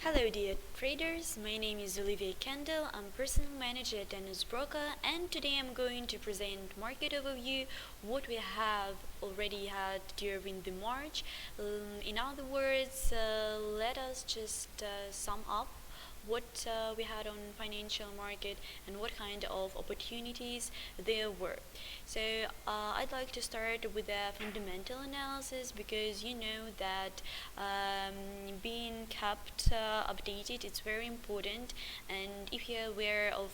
Hello dear traders, my name is Olivia Kendall, I'm personal manager at NSBroker, and today I'm going to present market overview, what we have already had during the March. In other words, let us just sum up what we had on financial market and what kind of opportunities there were. So I'd like to start with a fundamental analysis, because you know that being kept updated, it's very important, and if you're aware of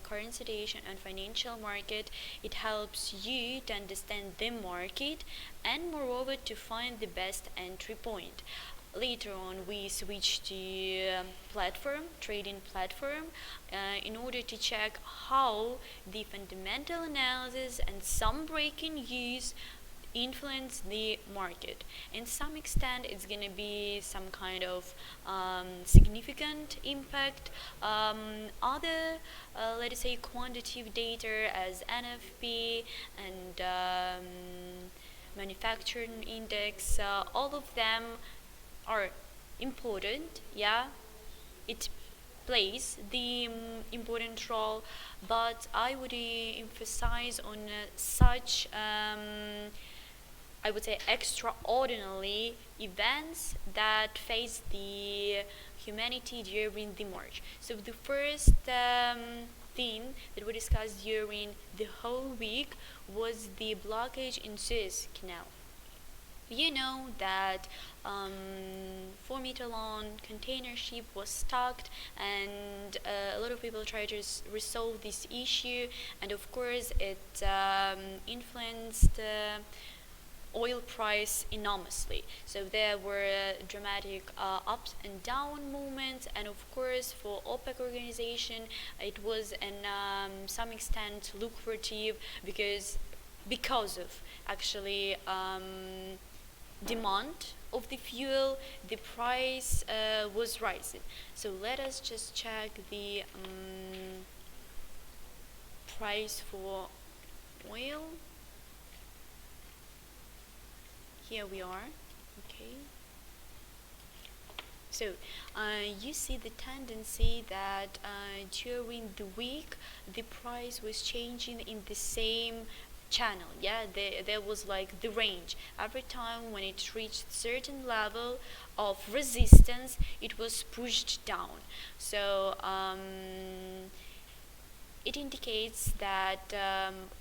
current situation and financial market, it helps you to understand the market and moreover to find the best entry point. Later on we switched to trading platform, in order to check how the fundamental analysis and some breaking news influence the market. In some extent it's gonna be some kind of significant impact. Other let us say quantitative data as NFP and manufacturing index, all of them are important. It plays the important role, but I would emphasize on such I would say extraordinary events that face the humanity during the March. So the first thing that we discussed during the whole week was the blockage in Suez Canal. You know that 4-meter long container ship was stuck, and a lot of people try to resolve this issue, and of course it influenced oil price enormously. So there were dramatic ups and down movements, and of course for OPEC organization it was in some extent lucrative, because of actually demand of the fuel, the price was rising. So let us just check the price for oil. Here we are. Okay. So you see the tendency that during the week the price was changing in the same channel. There was like the range. Every time when it reached certain level of resistance, it was pushed down. So it indicates that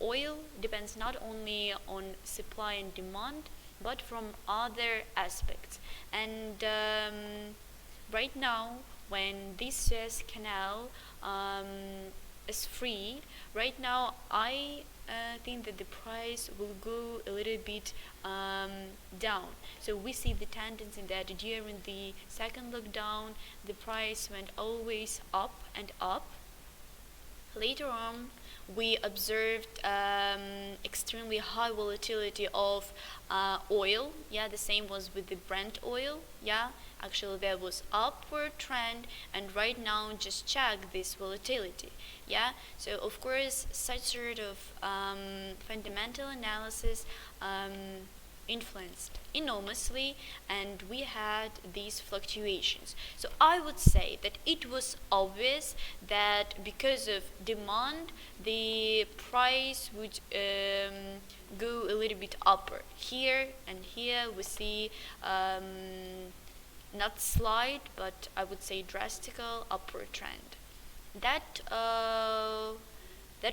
oil depends not only on supply and demand, but from other aspects. And right now, when this Suez Canal is free, right now I think that the price will go a little bit down. So we see the tendency that during the second lockdown the price went always up and up. Later on we observed extremely high volatility of oil. The same was with the Brent oil. Actually there was upward trend, and right now just check this volatility. So of course such sort of fundamental analysis influenced enormously, and we had these fluctuations. So I would say that it was obvious that because of demand the price would go a little bit upward. Here and here we see not slight, but I would say drastical upward trend. That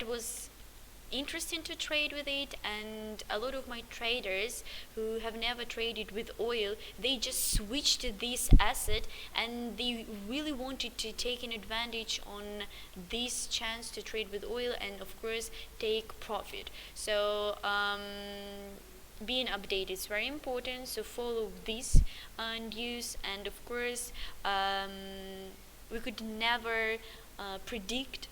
was interesting to trade with it, and a lot of my traders who have never traded with oil, they just switched to this asset, and they really wanted to take an advantage on this chance to trade with oil and of course take profit. So being updated is very important, so follow this news, and of course we could never predict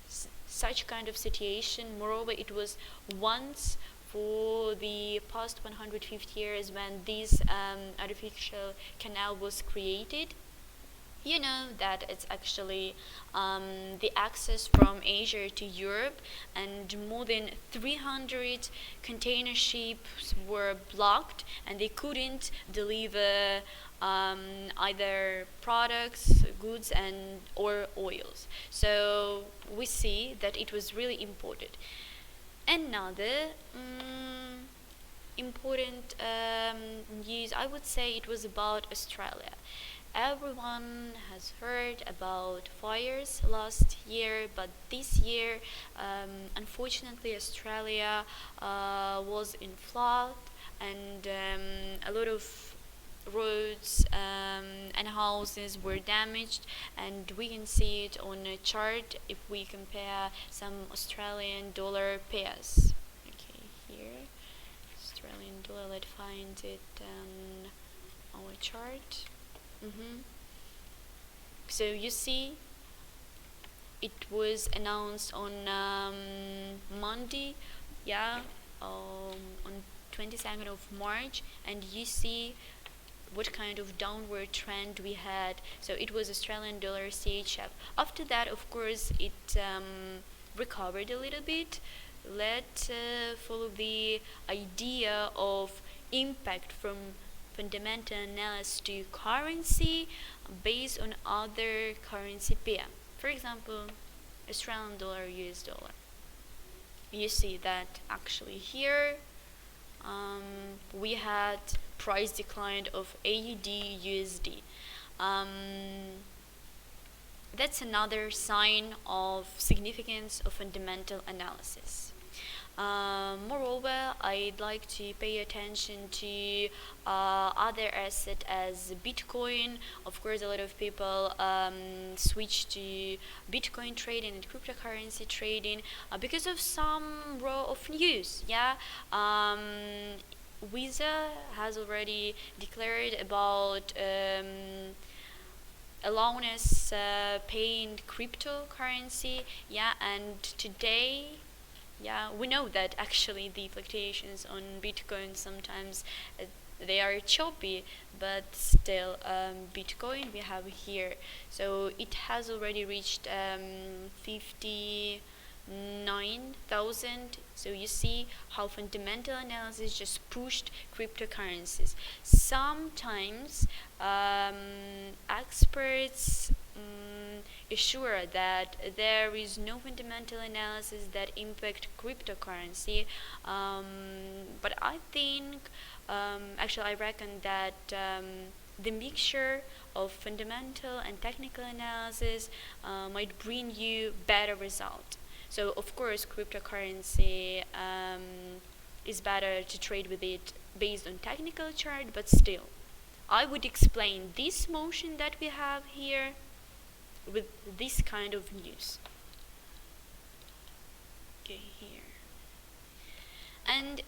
such kind of situation. Moreover, it was once for the past 150 years when this artificial canal was created. You know that it's actually the access from Asia to Europe, and more than 300 container ships were blocked, and they couldn't deliver either products, goods, and or oils. So we see that it was really imported. Another important news, I would say, it was about Australia. Everyone has heard about fires last year, but this year, unfortunately, Australia was in flood, and a lot of roads and houses were damaged, and we can see it on a chart if we compare some Australian dollar pairs. Okay, here, Australian dollar, let's find it on our chart. So you see, it was announced on Monday, yeah, on 22nd of March, and you see what kind of downward trend we had. So it was Australian dollar CHF. After that, of course, it recovered a little bit. Let's follow the idea of impact from fundamental analysis to currency based on other currency pair. For example, Australian dollar, US dollar. You see that actually here we had price decline of AUD USD. That's another sign of significance of fundamental analysis. Moreover, I'd like to pay attention to other asset as Bitcoin. Of course, a lot of people switch to Bitcoin trading and cryptocurrency trading because of some row of news. Yeah, Visa has already declared about allowing us paying cryptocurrency. Yeah, and today, yeah, we know that actually the fluctuations on Bitcoin sometimes they are choppy, but still Bitcoin we have here. So it has already reached 59,000. So you see how fundamental analysis just pushed cryptocurrencies. Sometimes experts assure that there is no fundamental analysis that impact cryptocurrency, but I think actually I reckon that the mixture of fundamental and technical analysis might bring you better result. So of course cryptocurrency is better to trade with it based on technical chart, but still I would explain this motion that we have here with this kind of news. Okay, here. And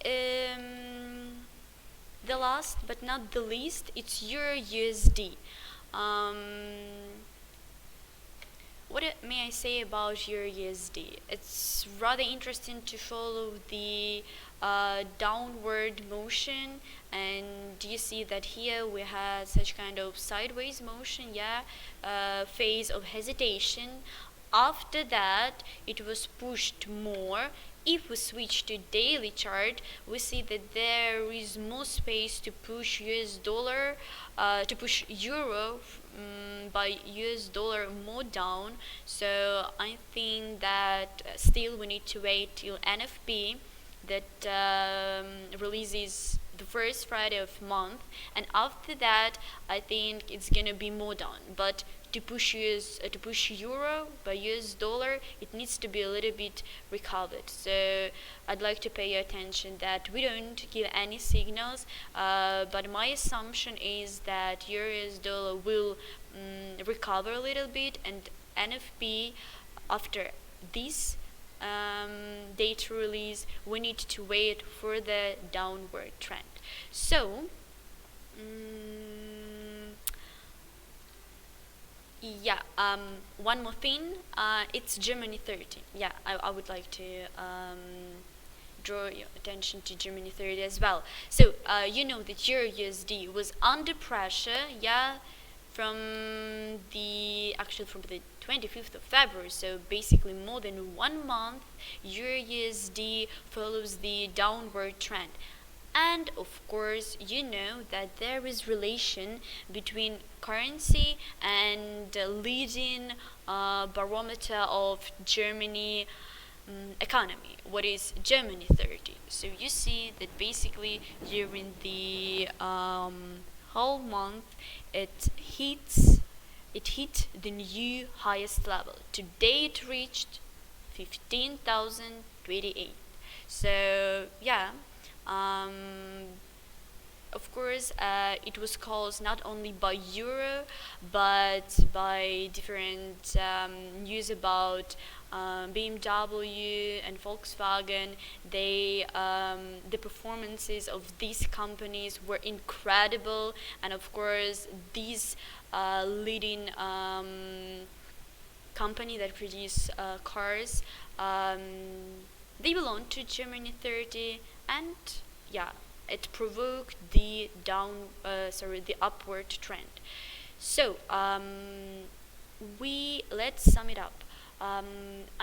the last but not the least, it's Euro USD. What may I say about Euro USD? It's rather interesting to follow the downward motion, and you see that here we had such kind of sideways motion, yeah, phase of hesitation. After that, it was pushed more. If we switch to daily chart, we see that there is more space to push US dollar, to push euro by US dollar more down. So I think that still we need to wait till NFP that releases the first Friday of month, and after that I think it's gonna be more down. But to push euro by US dollar, it needs to be a little bit recovered. So I'd like to pay attention that we don't give any signals, but my assumption is that Euro US dollar will recover a little bit, and NFP after this data release, we need to wait for the downward trend. So yeah, one more thing, it's Germany 30. Yeah, I would like to draw your attention to Germany 30 as well. So you know that Euro USD was under pressure, yeah, from the 25th of February, so basically more than 1 month, Euro USD follows the downward trend. And of course, you know that there is relation between currency and the leading barometer of Germany economy. What is Germany 30? So you see that basically during the whole month, it hits it hit the new highest level. Today it reached 15,028. So yeah, um, of course, it was caused not only by euro, but by different news about BMW and Volkswagen. The performances of these companies were incredible, and of course, these leading company that produce cars, um, they belong to Germany 30, and yeah, it provoked the upward trend. So we let's sum it up. I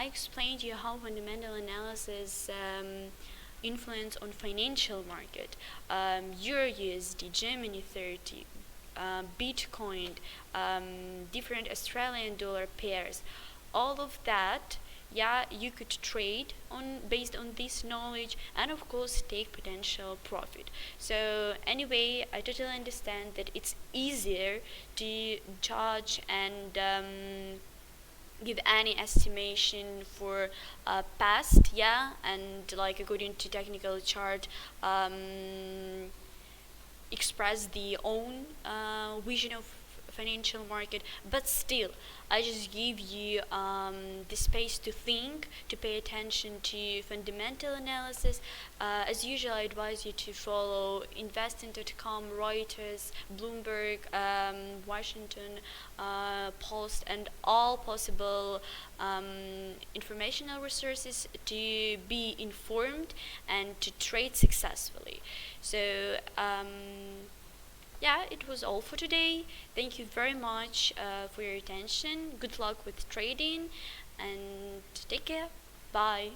explained to you how fundamental analysis influence on financial market. Euro USD, Germany 30, Bitcoin, different Australian dollar pairs, all of that. Yeah, you could trade on based on this knowledge, and of course take potential profit. So anyway, I totally understand that it's easier to judge and give any estimation for past, yeah, and like according to technical chart, express the own vision of financial market. But still, I just give you the space to think, to pay attention to fundamental analysis. As usual, I advise you to follow investing.com, Reuters, Bloomberg, Washington Post, and all possible informational resources to be informed and to trade successfully. So yeah, it was all for today. Thank you very much for your attention. Good luck with trading, and take care. Bye.